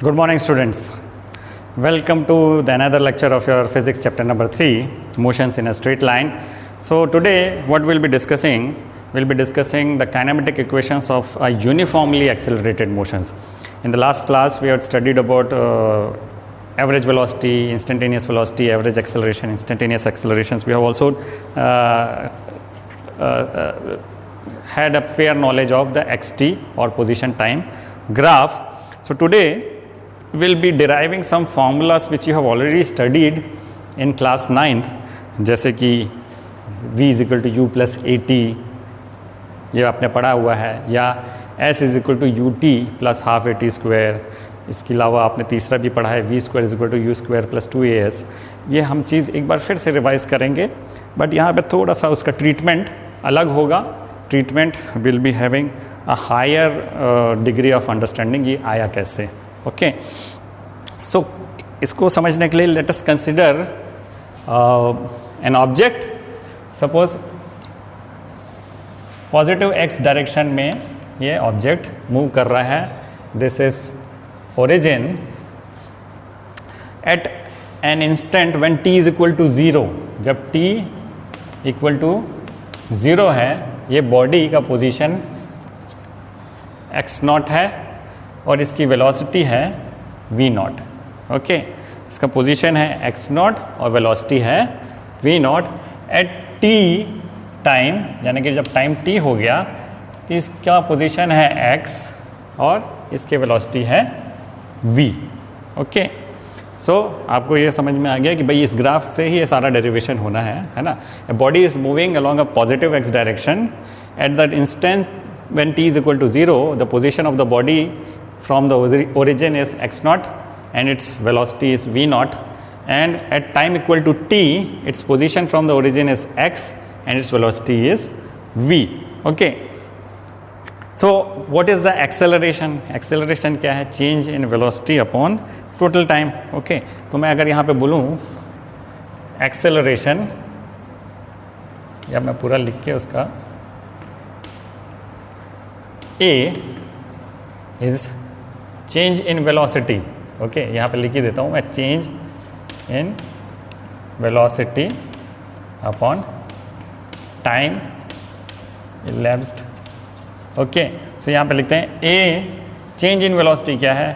Good morning, students. Welcome to the another lecture of your physics chapter number 3, motions in a straight line. So today what we'll be discussing the kinematic equations of uniformly accelerated motions. In the last class we had studied about average velocity, instantaneous velocity, average acceleration, instantaneous accelerations. We have also had a fair knowledge of the xt or position time graph. So today we'll be deriving some formulas which you have already studied in class 9th, जैसे कि v is equal to u plus at, ये आपने पढ़ा हुआ है, या s is equal to ut plus half at square. इसके अलावा आपने तीसरा भी पढ़ा है v square is equal to u square plus 2as. ये हम चीज़ एक बार फिर से रिवाइज करेंगे, बट यहाँ पे थोड़ा सा उसका ट्रीटमेंट अलग होगा. Treatment will be having a higher degree of understanding. ये आया कैसे, ओके. सो इसको समझने के लिए let us consider an object. Suppose positive x direction में ये ऑब्जेक्ट मूव कर रहा है. This is origin at an instant when t is equal to 0. जब t इक्वल टू 0 है, ये बॉडी का पोजीशन x0 है और इसकी वेलोसिटी है v0. ओके, इसका पोजीशन है x0 और वेलोसिटी है v0 एट t टाइम, यानी कि जब टाइम t हो गया तो इसका पोजीशन है x और इसके वेलोसिटी है v. ओके, सो आपको ये समझ में आ गया कि भाई इस ग्राफ से ही ये सारा डेरिवेशन होना है ना. A body is moving along a positive x direction at that instant when t is equal to 0, the position of the body from the origin is x0 and its velocity is v0, and at time equal to t its position from the origin is x and its velocity is v. Okay, so what is the acceleration? Acceleration क्या है? Change in velocity upon total time. Okay, तो मैं अगर यहाँ पे बोलूँ acceleration, या मैं पूरा लिख के उसका A is change in velocity. Okay, यहाँ पे लिख ही देता हूँ मैं, change in velocity upon time elapsed. Okay, so यहाँ पे लिखते हैं A change in velocity क्या है?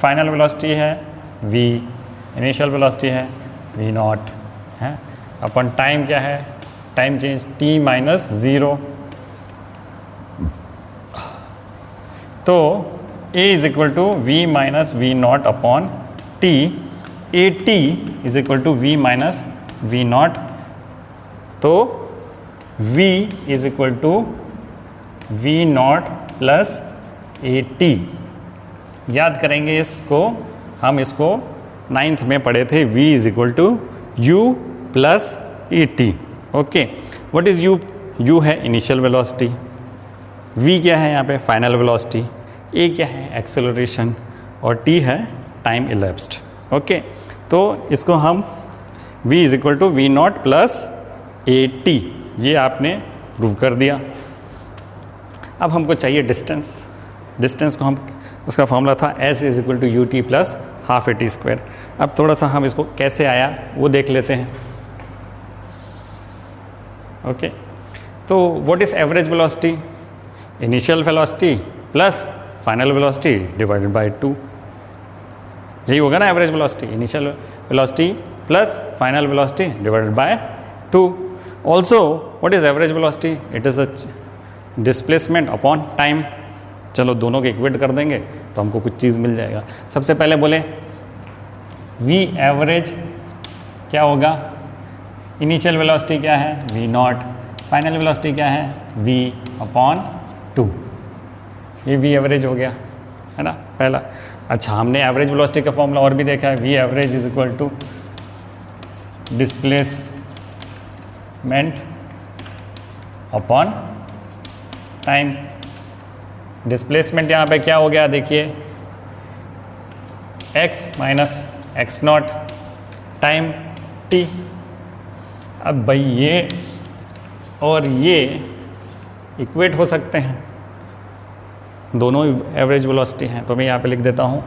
फाइनल वेलोसिटी है v, इनिशियल वेलोसिटी है v0 है, अपन टाइम क्या है? Time change t minus 0. तो a is equal to v minus we naught upon t. A T is equal to v minus we naught. तो v is equal to v naught plus A T. याद करेंगे इसको, हम इसको 9th में पढ़े थे. v is equal to u plus A T. Okay, what is u? u है इनिशियल वेलोसिटी, v क्या है यहाँ पे? फाइनल वेलोसिटी, a क्या है? एक्सेलरेशन, और t है टाइम इलेप्स्ड. ओके, तो इसको हम v is equal to we naught plus A T, ये आपने प्रूव कर दिया. अब हमको चाहिए डिस्टेंस. डिस्टेंस को हम, उसका फॉर्मूला था s is equal to U T plus half A T square. अब थोड़ा सा हम इसको कैसे आया वो देख लेते हैं. ओके, तो what is average velocity? Initial velocity plus final velocity divided by 2. यही होगा ना average velocity? Initial velocity plus final velocity divided by 2. Also what is average velocity? It is a displacement upon time. चलो दोनों के equate कर देंगे तो हमको कुछ चीज़ मिल जाएगा. सबसे पहले बोले वी एवरेज क्या होगा? इनिशियल वेलोसिटी क्या है? We not. फाइनल वेलोसिटी क्या है? v upon 2. ये v एवरेज हो गया है ना पहला. अच्छा, हमने एवरेज वेलोसिटी का फॉर्मूला और भी देखा है. v average is equal to displacement upon time. Displacement यहाँ पे क्या हो गया? देखिए x minus x0 time t. अब भाई ये और ये इक्वेट हो सकते हैं, दोनों एवरेज वेलोसिटी हैं. तो मैं यहाँ पे लिख देता हूँ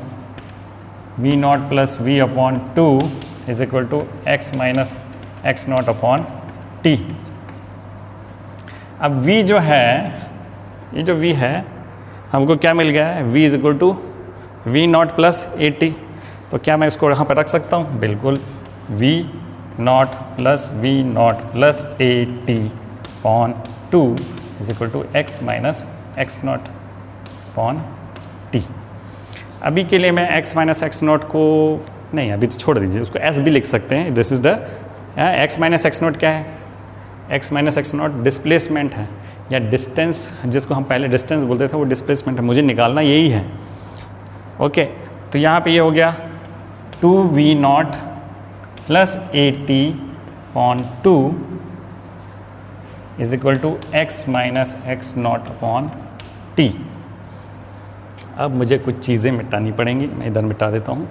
V naught plus V upon two is equal to x minus x naught upon T. अब v जो है, ये जो v है हमको क्या मिल गया है, v is equal to we naught plus A T. तो क्या मैं इसको यहाँ पर रख सकता हूँ? बिल्कुल, v naught plus we naught plus A T upon two is equal to x minus x naught upon T. अभी के लिए मैं x माइनस एक्स नॉट को नहीं, अभी छोड़ दीजिए, उसको s भी लिख सकते हैं। This is the x minus x not क्या है? x minus x not displacement है या डिस्टेंस, जिसको हम पहले डिस्टेंस बोलते थे वो डिस्प्लेसमेंट है, मुझे निकालना यही है। ओके, तो यहाँ पे ये हो गया 2v naught plus A T upon two is equal to x minus x naught upon T. अब मुझे कुछ चीज़ें मिटानी पड़ेंगी, मैं इधर मिटा देता हूँ।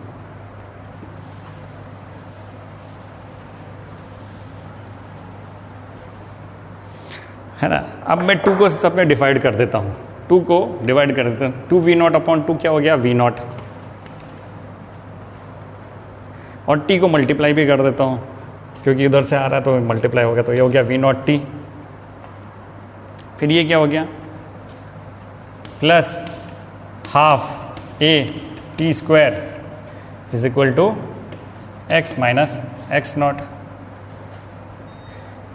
है ना, अब मैं 2 को सब में डिवाइड कर देता हूँ, 2 को डिवाइड कर देता हूँ। 2v नॉट अपॉन 2 क्या हो गया? v नॉट, और t को मल्टीप्लाई भी कर देता हूँ क्योंकि इधर से आ रहा है तो मल्टीप्लाई हो गया, तो ये हो गया v नॉट t। फिर ये क्या हो गया? Plus half A T square is equal to x minus x naught.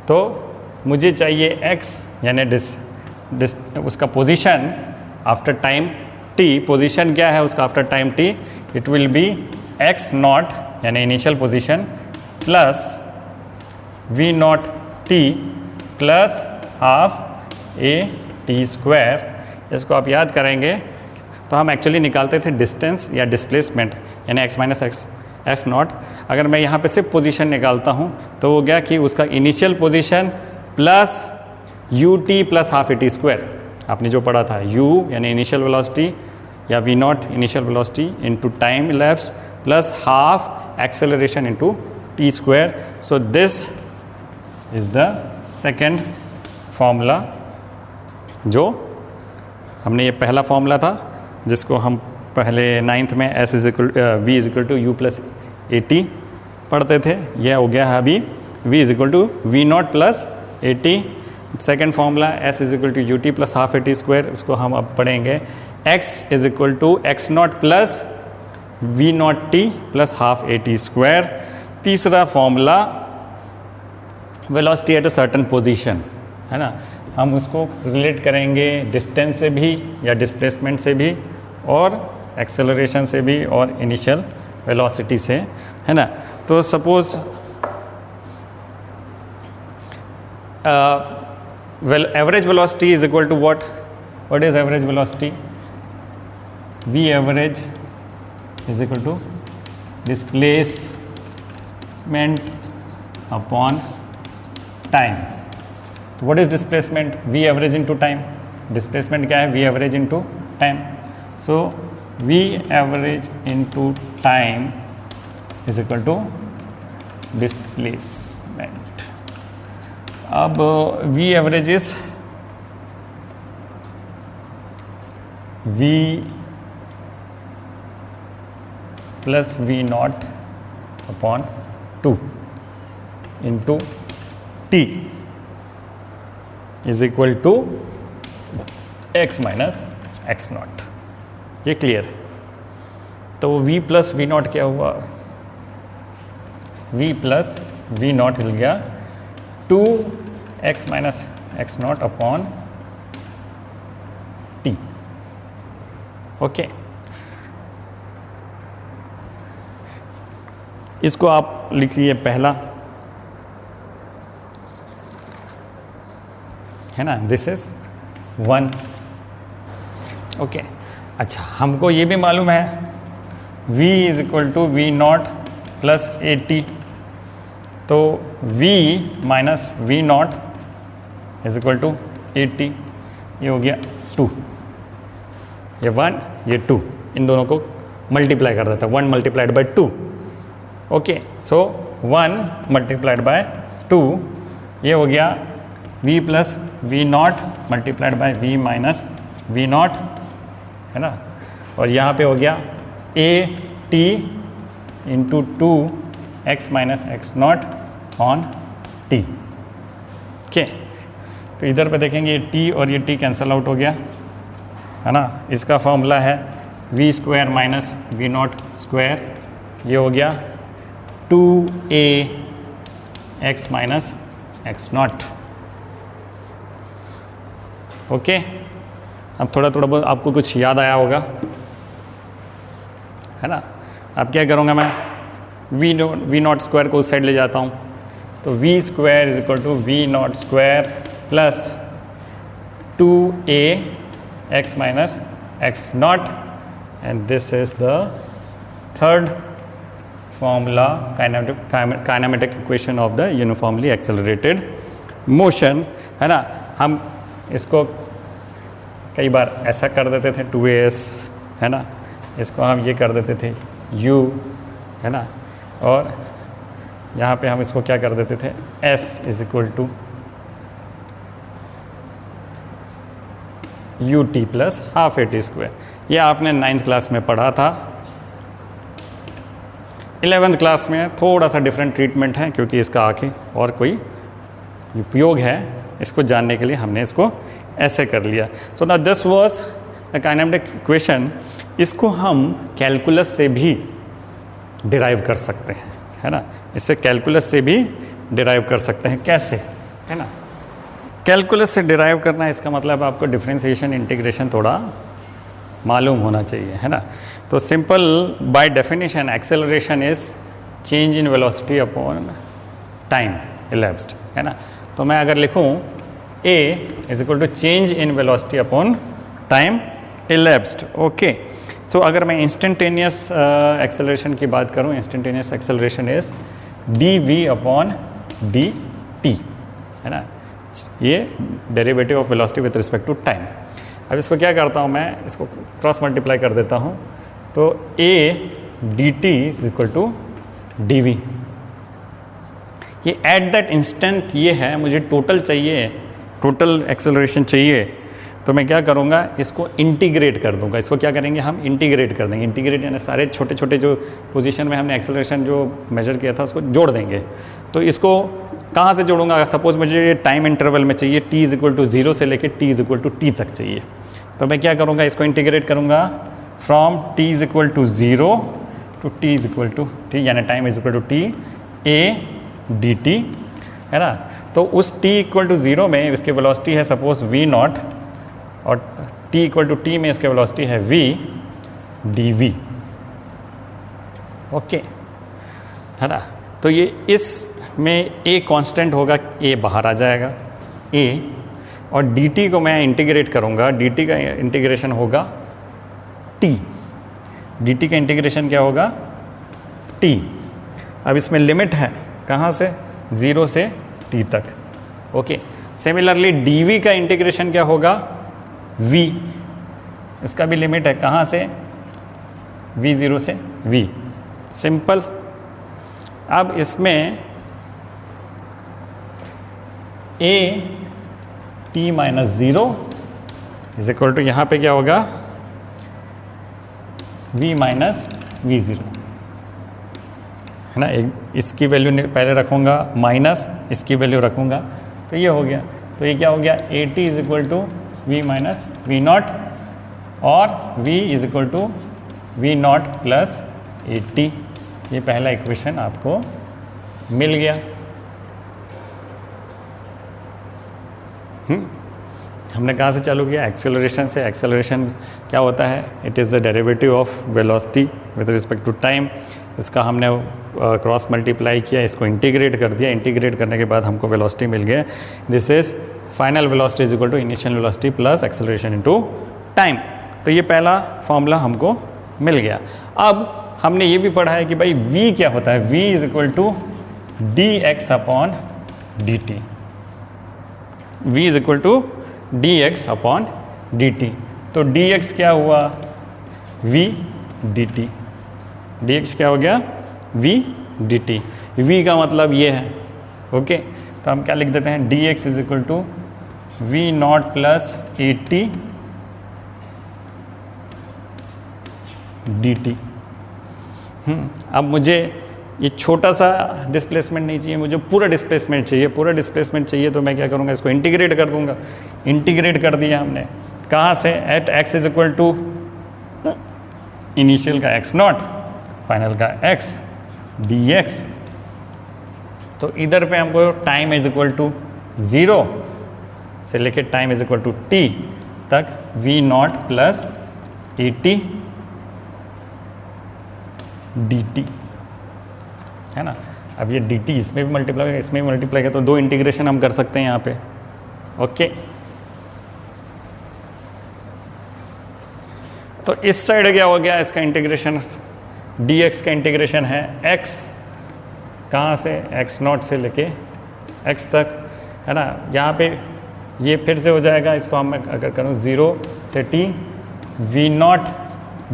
तो मुझे चाहिए x यानी उसका position after time t। Position क्या है उसका after time t? It will be x naught यानी initial position plus v naught t plus half A T square. इसको आप याद करेंगे तो हम एक्चुअली निकालते थे डिस्टेंस या डिस्प्लेसमेंट यानी x माइनस एक्स नॉट। अगर मैं यहाँ पे सिर्फ पोजीशन निकालता हूँ तो वो गया कि उसका initial position plus U T plus half A T square. आपने जो पढ़ा था u यानी इनिशियल वेलोसिटी या v not initial velocity into time elapse plus half acceleration into T square. So this is the second formula. जो हमने ये पहला फॉर्मूला था जिसको हम पहले 9th में s is equal v is equal to u plus A t पढ़ते थे, यह हो गया है अभी v is equal to we naught plus A t. Second formula s is equal to U T plus half A T square, इसको हम अब पढ़ेंगे x is equal to x naught plus we naught t plus half A T square. तीसरा formula velocity at a certain position, है ना, हम उसको relate करेंगे डिस्टेंस से भी या डिस्प्लेसमेंट से भी और एक्सेलरेशन से भी और इनिशियल वेलोसिटी से, है ना। तो suppose average velocity is equal to what is average velocity? v average is equal to displacement upon time. तो what is displacement? v average into time. Displacement क्या है? v average into time. So v average into time is equal to displacement. अब v average is v plus we naught upon 2 into t is equal to x minus x naught. ये clear? तो v plus we not क्या हुआ? v plus we not हिल गया 2 x minus x naught upon T. Okay, इसको आप लिख लिए पहला, है ना, दिस इज 1। ओके, अच्छा, हमको ये भी मालूम है v is equal to we naught plus A T. तो v minus we naught is equal to A T. ये हो गया 2, ये 1 ये 2, इन दोनों को मल्टीप्लाई कर देता है, 1 multiplied by 2। Okay, so 1 multiplied by 2, ये हो गया v plus we naught multiplied by v minus we naught, है ना। और यहाँ पे हो गया A T into 2x minus x naught on T. Okay, तो इधर पे देखेंगे ये t और ये t कैंसल आउट हो गया, है ना। इसका फॉर्मूला है v square minus we naught square, ये हो गया 2a x minus x naught. Okay, अब थोड़ा थोड़ा बहुत आपको कुछ याद आया होगा, है ना। अब क्या करूँगा मैं, वी नॉट स्क्वायर को उस साइड ले जाता हूँ, तो we square is equal to we naught square plus 2a x minus x naught, and this is the third formula kinematic equation of the uniformly accelerated motion, है ना। हम इसको कई बार ऐसा कर देते थे 2as, है ना, इसको हम ये कर देते थे u, है ना, और यहाँ पे हम इसको क्या कर देते थे s is equal to ut plus half A T square. ये आपने 9th क्लास में पढ़ा था। 11th क्लास में थोड़ा सा डिफरेंट ट्रीटमेंट है, क्योंकि इसका आगे और कोई उपयोग है, इसको जानने के लिए हमने इसको ऐसे कर लिया। So now this was the kinematic equation. इसको हम कैलकुलस से भी डिराइव कर सकते हैं, है ना। इससे कैलकुलस से भी डिराइव कर सकते हैं, कैसे, है ना। कैलकुलस से डिराइव करना, इसका मतलब आपको डिफरेंशिएशन इंटीग्रेशन थोड़ा मालूम होना चाहिए, है ना। तो simple by definition acceleration is change in velocity upon time elapsed, है ना। तो मैं अगर लिखूं a is equal to change in velocity upon time elapsed, okay. So अगर मैं इंस्टेंटेनियस एक्सेलरेशन की बात करूं, instantaneous acceleration is dv upon dt, है ना। ये derivative of velocity with respect to time. अब इसको क्या करता हूँ मैं, इसको क्रॉस मल्टीप्लाई कर देता हूँ, तो a dt is equal to dv। ये एट दैट इंस्टेंट ये है, मुझे टोटल चाहिए, टोटल एक्सेलरेशन चाहिए, तो मैं क्या करूँगा, इसको इंटीग्रेट कर दूँगा। इसको क्या करेंगे हम, इंटीग्रेट कर देंगे। इंटीग्रेट यानी सारे छोटे छोटे जो पोजीशन में हमने एक्सेलरेशन जो मेजर किया था उसको जोड़ देंगे। तो इसको कहाँ से जोड़ूंगा, सपोज मुझे ये टाइम इंटरवल में चाहिए, t इज इक्वल टू 0 से लेके t is equal to t तक चाहिए, तो मैं क्या करूँगा, इसको इंटीग्रेट करूँगा from t is equal to 0 to t is equal to t, यानी time is equal to t a dt, है ना। तो उस t इक्वल टू 0 में इसकी वेलोसिटी है सपोज v नॉट, और t इक्वल टू t में इसकी वेलोसिटी है v dv, ओके, है ना। तो ये इस में a कांस्टेंट होगा, a बाहर आ जाएगा a, और dt को मैं इंटीग्रेट करूँगा, dt का इंटीग्रेशन होगा t, dt का इंटीग्रेशन क्या होगा t। अब इसमें लिमिट है कहाँ से, 0 से t तक, ओके। सिमिलरली dv का इंटीग्रेशन क्या होगा v, इसका भी लिमिट है कहाँ से, v0 से v, सिंपल। अब इसमें a t minus 0 is equal to, यहाँ पे क्या होगा v माइनस v0, है ना। एक इसकी वैल्यू पहले रखूँगा, माइनस इसकी वैल्यू रखूँगा, तो ये हो गया। तो ये क्या हो गया, a t is equal to v minus v naught, और v is equal to v naught plus a t। ये पहला इक्वेशन आपको मिल गया। हमने कहाँ से चालू किया, एक्सेलरेशन से। एक्सेलरेशन क्या होता है, it is the derivative of velocity with respect to time. इसका हमने क्रॉस मल्टीप्लाई किया, इसको इंटीग्रेट कर दिया, इंटीग्रेट करने के बाद हमको वेलोसिटी मिल गया। This is final velocity is equal to initial velocity plus acceleration into time. तो ये पहला फॉर्मूला हमको मिल गया। अब हमने ये भी पढ़ा है कि भाई v क्या होता है, v is equal to dx upon dt, v is equal to dx upon dt। तो dx क्या हुआ, v dt, dx क्या हो गया, v dt। v का मतलब ये है, ओके। तो हम क्या लिख देते हैं, dx is equal to v naught plus A T dt। अब मुझे ये छोटा सा डिस्प्लेसमेंट नहीं चाहिए, मुझे पूरा डिस्प्लेसमेंट चाहिए। पूरा डिस्प्लेसमेंट चाहिए तो मैं क्या करूँगा, इसको इंटीग्रेट कर दूंगा। इंटीग्रेट कर दिया हमने, कहाँ से, at x is equal to initial का x नॉट, फाइनल का x dx। तो इधर पे हमको टाइम इज इक्वल टू 0 से लेके time is equal to t तक v naught plus at dt है ना। अब ये dt इसमें भी मल्टीप्लाई होगा, इसमें भी मल्टीप्लाई होगा, तो दो इंटीग्रेशन हम कर सकते हैं यहाँ पे। ओके, तो इस साइड क्या हो गया, इसका इंटीग्रेशन dx का इंटीग्रेशन है x, कहाँ से, x नॉट से लेके x तक है ना। यहाँ पे ये फिर से हो जाएगा, इसको हम अगर करूँ 0 से t v naught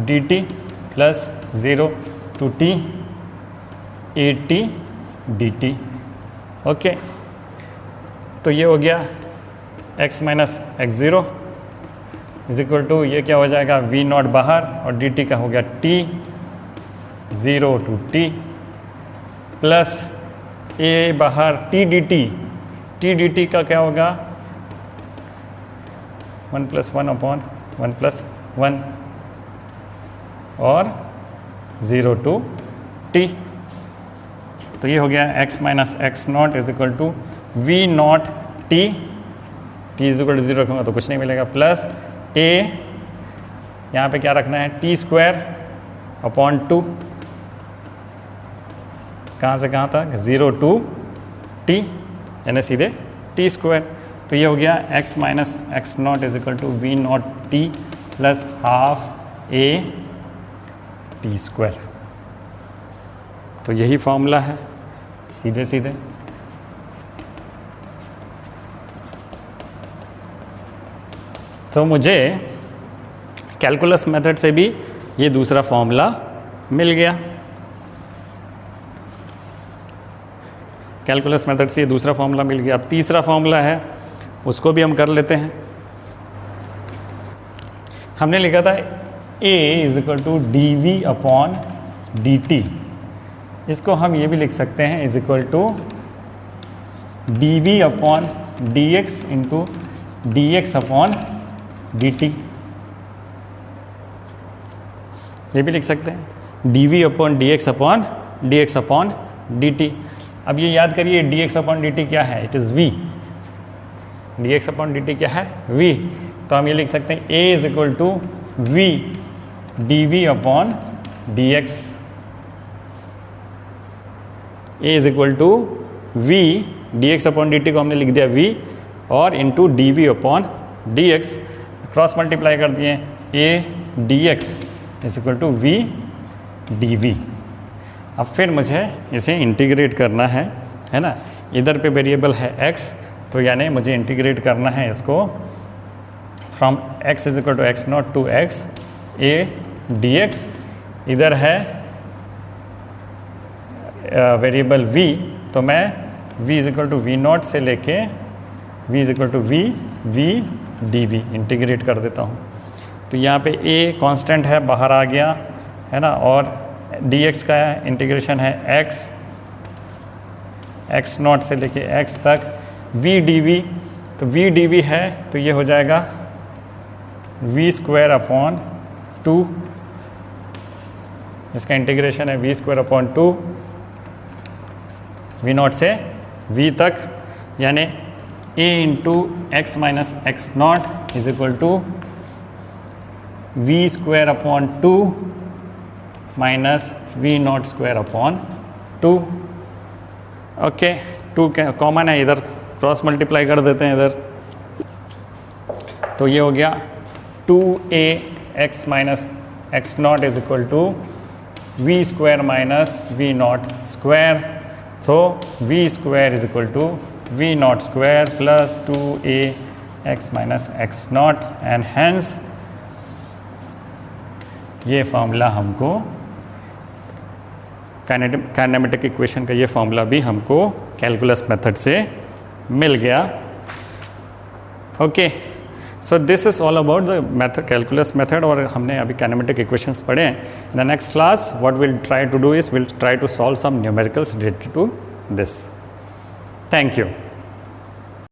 dt plus 0 to t at dt। Okay, तो ये हो गया x minus X zero is equal to, ये क्या हो जाएगा, v नॉट बाहर और dt का हो गया t 0 to t plus a बाहर t dt का क्या होगा 1 प्लस 1 अपॉन 1 प्लस 1 और 0 टू t। तो ये हो गया x minus x not is equal to we naught t is equal to 0 रखूँगा तो कुछ नहीं मिलेगा, प्लस a यहाँ पे क्या रखना है, t स्क्वायर अपॉन 2, कहाँ से कहाँ तक, 0 टू t यानी सीधे t स्क्वायर। तो ये हो गया x minus x not is equal to we naught t plus half a t square. तो यही फॉर्मूला है सीधे सीधे। तो मुझे कैलकुलस मेथड से भी ये दूसरा फॉर्मूला मिल गया। कैलकुलस मेथड से ये दूसरा फॉर्मूला मिल गया। अब तीसरा फॉर्मूला है, उसको भी हम कर लेते हैं। हमने लिखा था a is equal to d v upon d t. इसको हम ये भी लिख सकते हैं is equal to d v upon d x into d x upon d t. ये भी लिख सकते हैं d v upon d x upon d t. अब ये याद करिए d x upon d t क्या है, it is v. D x upon d t क्या है, वी। तो हम ये लिख सकते हैं a is equal to v d v upon d x. A is equal to v d x upon d t को हमने लिख दिया वी और into d v upon d x, cross multiply कर दिए a d x is equal to v d v. अब फिर मुझे इसे इंटीग्रेट करना है ना। इधर पे वेरिएबल है x, तो यानी मुझे इंटीग्रेट करना है इसको from x is equal to x not to x a dx। इधर है वेरिएबल v, तो मैं v is equal to we not से लेके v is equal to v d v integrate कर देता हूँ। तो यहाँ पे a कांस्टेंट है, बाहर आ गया है ना, और dx का इंटीग्रेशन है x नॉट से लेके x तक v डी वी। तो v डी वी है तो ये हो जाएगा v स्क्वायर अपॉन 2, इसका इंटीग्रेशन है v square upon 2 v not से v तक, यानी a into x minus x not is equal to v square upon 2 minus v not square upon 2। Okay, 2 common है, इधर क्रॉस मल्टीप्लाई कर देते हैं इधर। तो ये हो गया 2a x minus x not is equal to v square minus we naught square. तो we square is equal to we naught square plus 2a x minus x naught, and hence ये फॉर्मूला हमको kinematic equation का ये formula भी हमको calculus method से मिल गया। Okay, so this is all about the method, calculus method, और हमने अभी काइनेमेटिक इक्वेशंस पढ़े हैं. In the next class what will try to do is will try to solve some numericals related to this. Thank you.